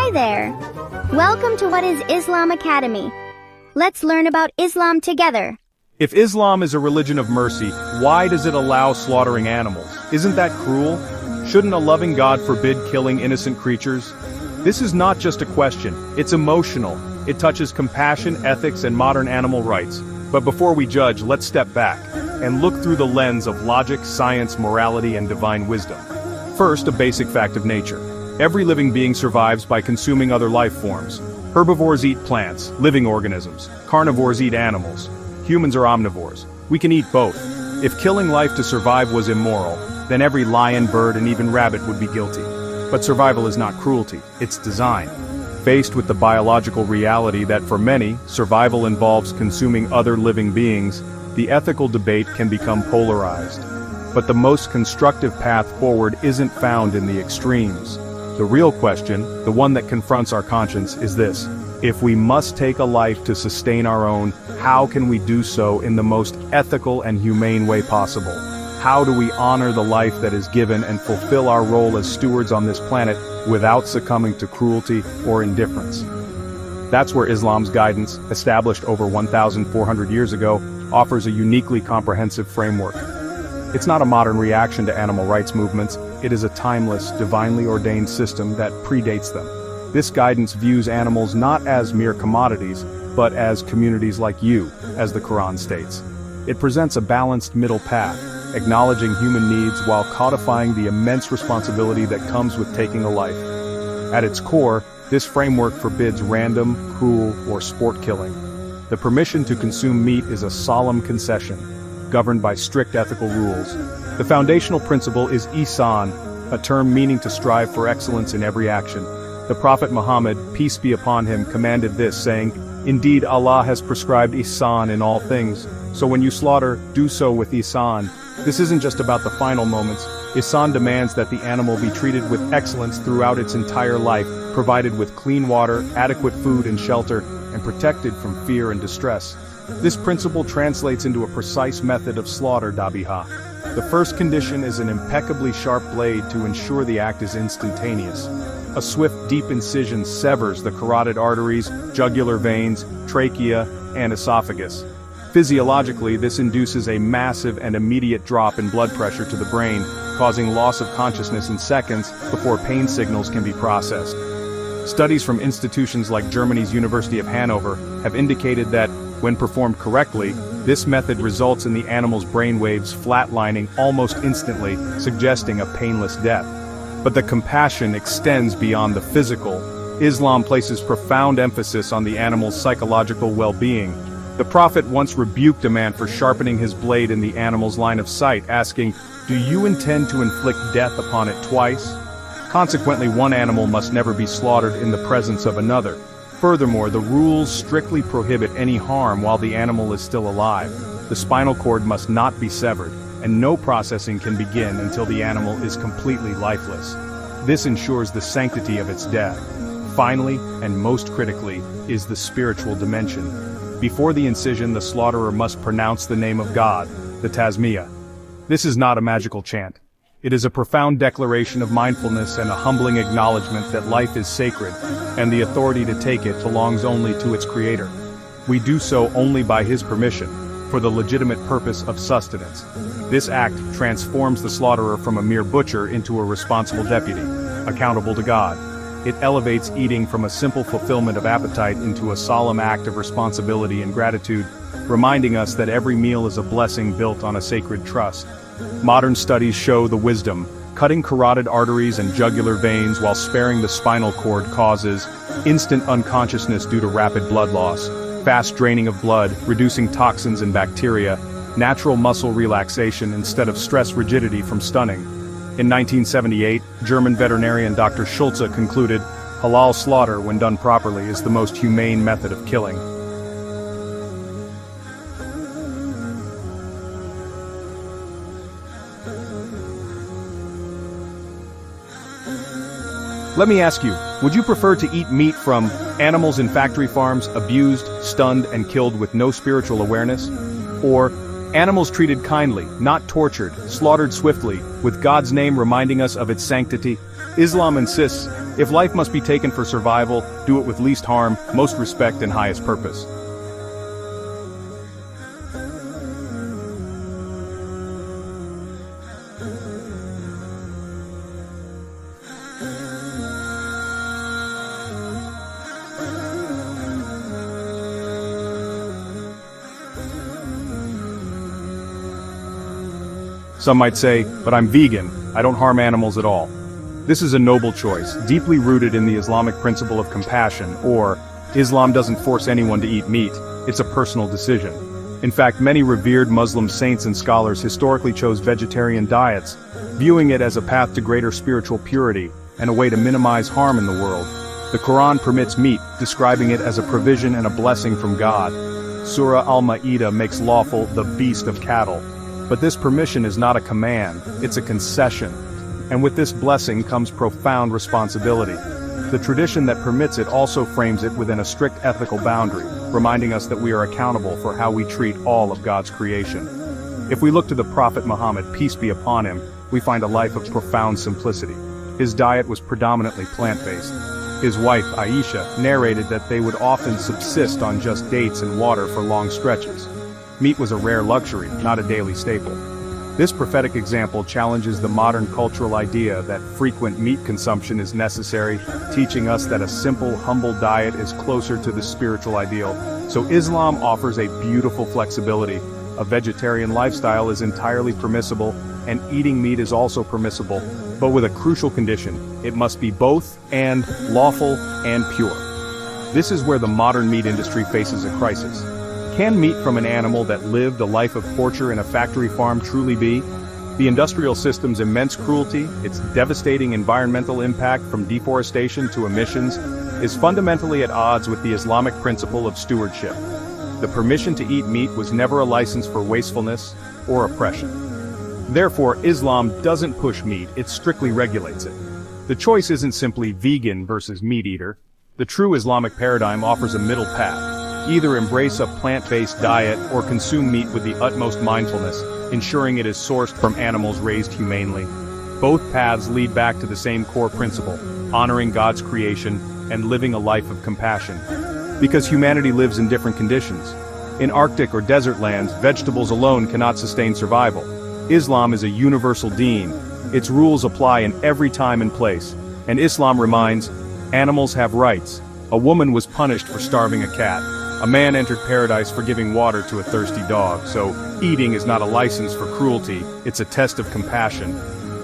Hi there! Welcome to What is Islam Academy. Let's learn about Islam together. If Islam is a religion of mercy, why does it allow slaughtering animals? Isn't that cruel? Shouldn't a loving God forbid killing innocent creatures? This is not just a question, it's emotional. It touches compassion, ethics, and modern animal rights. But before we judge, let's step back and look through the lens of logic, science, morality, and divine wisdom. First, a basic fact of nature. Every living being survives by consuming other life forms. Herbivores eat plants, living organisms. Carnivores eat animals. Humans are omnivores. We can eat both. If killing life to survive was immoral, then every lion, bird, and even rabbit would be guilty. But survival is not cruelty, it's design. Faced with the biological reality that for many, survival involves consuming other living beings, the ethical debate can become polarized. But the most constructive path forward isn't found in the extremes. The real question, the one that confronts our conscience, is this: if we must take a life to sustain our own, how can we do so in the most ethical and humane way possible? How do we honor the life that is given and fulfill our role as stewards on this planet without succumbing to cruelty or indifference? That's where Islam's guidance, established over 1,400 years ago, offers a uniquely comprehensive framework. It's not a modern reaction to animal rights movements, it is a timeless, divinely ordained system that predates them. This guidance views animals not as mere commodities, but as communities like you, as the Quran states. It presents a balanced middle path, acknowledging human needs while codifying the immense responsibility that comes with taking a life. At its core, this framework forbids random, cruel, or sport killing. The permission to consume meat is a solemn concession, governed by strict ethical rules. The foundational principle is ihsan, a term meaning to strive for excellence in every action. The Prophet Muhammad, peace be upon him, commanded this, saying, "Indeed, Allah has prescribed ihsan in all things, so when you slaughter, do so with ihsan." This isn't just about the final moments. Ihsan demands that the animal be treated with excellence throughout its entire life, provided with clean water, adequate food and shelter, and protected from fear and distress. This principle translates into a precise method of slaughter, dabiha. The first condition is an impeccably sharp blade to ensure the act is instantaneous. A swift, deep incision severs the carotid arteries, jugular veins, trachea, and esophagus. Physiologically, this induces a massive and immediate drop in blood pressure to the brain, causing loss of consciousness in seconds before pain signals can be processed. Studies from institutions like Germany's University of Hanover have indicated that, when performed correctly, this method results in the animal's brainwaves flatlining almost instantly, suggesting a painless death. But the compassion extends beyond the physical. Islam places profound emphasis on the animal's psychological well-being. The Prophet once rebuked a man for sharpening his blade in the animal's line of sight, asking, "Do you intend to inflict death upon it twice?" Consequently, one animal must never be slaughtered in the presence of another. Furthermore, the rules strictly prohibit any harm while the animal is still alive. The spinal cord must not be severed, and no processing can begin until the animal is completely lifeless. This ensures the sanctity of its death. Finally, and most critically, is the spiritual dimension. Before the incision, the slaughterer must pronounce the name of God, the tasmiyah. This is not a magical chant. It is a profound declaration of mindfulness and a humbling acknowledgement that life is sacred, and the authority to take it belongs only to its creator. We do so only by his permission, for the legitimate purpose of sustenance. This act transforms the slaughterer from a mere butcher into a responsible deputy, accountable to God. It elevates eating from a simple fulfillment of appetite into a solemn act of responsibility and gratitude, reminding us that every meal is a blessing built on a sacred trust. Modern studies show the wisdom. Cutting carotid arteries and jugular veins while sparing the spinal cord causes instant unconsciousness due to rapid blood loss, fast draining of blood, reducing toxins and bacteria, natural muscle relaxation instead of stress rigidity from stunning. In 1978, German veterinarian Dr. Schulze concluded, halal slaughter, when done properly, is the most humane method of killing. Let me ask you, would you prefer to eat meat from animals in factory farms, abused, stunned, and killed with no spiritual awareness? Or animals treated kindly, not tortured, slaughtered swiftly, with God's name reminding us of its sanctity? Islam insists If life must be taken for survival, do it with least harm, most respect, and highest purpose. Some might say, but I'm vegan, I don't harm animals at all. This is a noble choice, deeply rooted in the Islamic principle of compassion, or, Islam doesn't force anyone to eat meat, it's a personal decision. In fact, many revered Muslim saints and scholars historically chose vegetarian diets, viewing it as a path to greater spiritual purity, and a way to minimize harm in the world. The Quran permits meat, describing it as a provision and a blessing from God. Surah Al-Ma'idah makes lawful the beast of cattle. But this permission is not a command, it's a concession. And with this blessing comes profound responsibility. The tradition that permits it also frames it within a strict ethical boundary, reminding us that we are accountable for how we treat all of God's creation. If we look to the Prophet Muhammad, peace be upon him, we find a life of profound simplicity. His diet was predominantly plant-based. His wife, Aisha, narrated that they would often subsist on just dates and water for long stretches. Meat was a rare luxury, not a daily staple. This prophetic example challenges the modern cultural idea that frequent meat consumption is necessary, teaching us that a simple, humble diet is closer to the spiritual ideal. So Islam offers a beautiful flexibility. A vegetarian lifestyle is entirely permissible, and eating meat is also permissible, but with a crucial condition: it must be both and lawful and pure. This is where the modern meat industry faces a crisis. Can meat from an animal that lived a life of torture in a factory farm truly be? The industrial system's immense cruelty, its devastating environmental impact from deforestation to emissions, is fundamentally at odds with the Islamic principle of stewardship. The permission to eat meat was never a license for wastefulness or oppression. Therefore, Islam doesn't push meat, it strictly regulates it. The choice isn't simply vegan versus meat eater. The true Islamic paradigm offers a middle path. Either embrace a plant-based diet or consume meat with the utmost mindfulness, ensuring it is sourced from animals raised humanely. Both paths lead back to the same core principle: honoring God's creation and living a life of compassion. Because humanity lives in different conditions. In Arctic or desert lands, vegetables alone cannot sustain survival. Islam is a universal deen. Its rules apply in every time and place. And Islam reminds, animals have rights. A woman was punished for starving a cat. A man entered paradise for giving water to a thirsty dog. So, eating is not a license for cruelty, it's a test of compassion.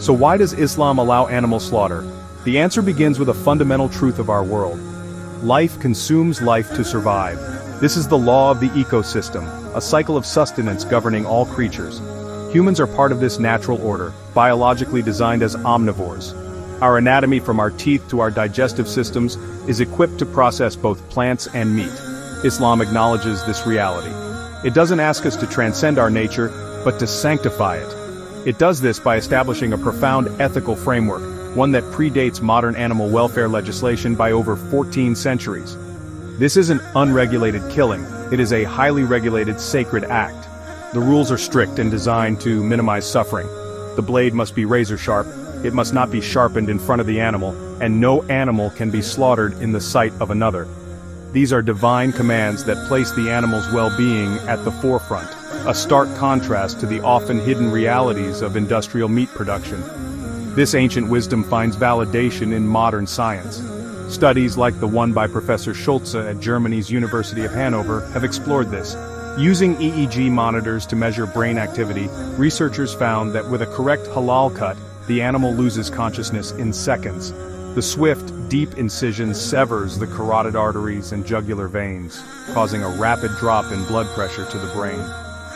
So why does Islam allow animal slaughter? The answer begins with a fundamental truth of our world. Life consumes life to survive. This is the law of the ecosystem, a cycle of sustenance governing all creatures. Humans are part of this natural order, biologically designed as omnivores. Our anatomy, from our teeth to our digestive systems, is equipped to process both plants and meat. Islam acknowledges this reality. It doesn't ask us to transcend our nature, but to sanctify it. It does this by establishing a profound ethical framework, one that predates modern animal welfare legislation by over 14 centuries. This isn't unregulated killing, it is a highly regulated sacred act. The rules are strict and designed to minimize suffering. The blade must be razor sharp, it must not be sharpened in front of the animal, and no animal can be slaughtered in the sight of another. These are divine commands that place the animal's well-being at the forefront, a stark contrast to the often hidden realities of industrial meat production. This ancient wisdom finds validation in modern science. Studies like the one by Professor Schulze at Germany's University of Hanover have explored this. Using EEG monitors to measure brain activity, researchers found that with a correct halal cut, the animal loses consciousness in seconds. The swift, deep incision severs the carotid arteries and jugular veins, causing a rapid drop in blood pressure to the brain.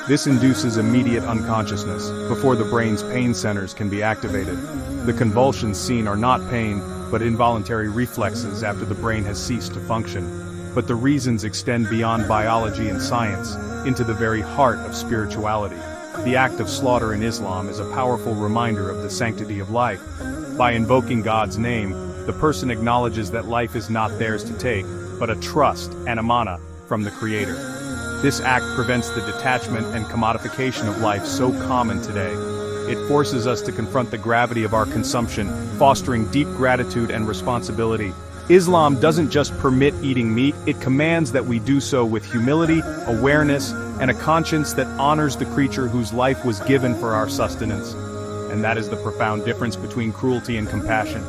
This induces immediate unconsciousness, before the brain's pain centers can be activated. The convulsions seen are not pain, but involuntary reflexes after the brain has ceased to function. But the reasons extend beyond biology and science, into the very heart of spirituality. The act of slaughter in Islam is a powerful reminder of the sanctity of life. By invoking God's name, the person acknowledges that life is not theirs to take, but a trust and amana from the Creator. This act prevents the detachment and commodification of life so common today. It forces us to confront the gravity of our consumption, fostering deep gratitude and responsibility. Islam doesn't just permit eating meat, it commands that we do so with humility, awareness, and a conscience that honors the creature whose life was given for our sustenance. And that is the profound difference between cruelty and compassion.